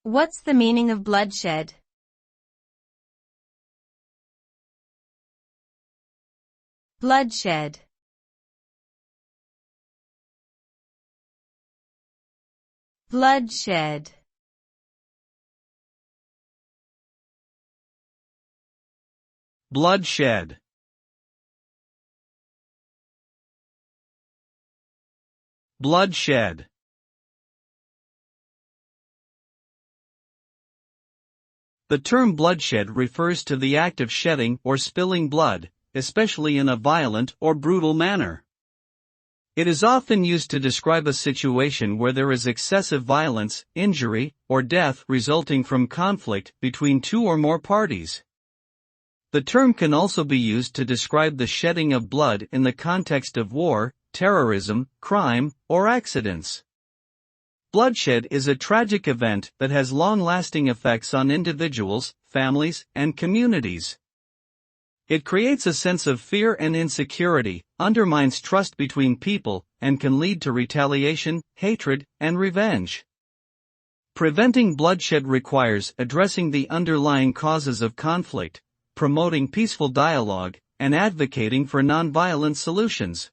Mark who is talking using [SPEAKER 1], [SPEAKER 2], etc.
[SPEAKER 1] What's the meaning of bloodshed? Bloodshed. Bloodshed.
[SPEAKER 2] Bloodshed. Bloodshed. The term bloodshed refers to the act of shedding or spilling blood, especially in a violent or brutal manner. It is often used to describe a situation where there is excessive violence, injury, or death resulting from conflict between two or more parties. The term can also be used to describe the shedding of blood in the context of war, terrorism, crime, or accidents. Bloodshed is a tragic event that has long-lasting effects on individuals, families, and communities. It creates a sense of fear and insecurity, undermines trust between people, and can lead to retaliation, hatred, and revenge. Preventing bloodshed requires addressing the underlying causes of conflict, promoting peaceful dialogue, and advocating for nonviolent solutions.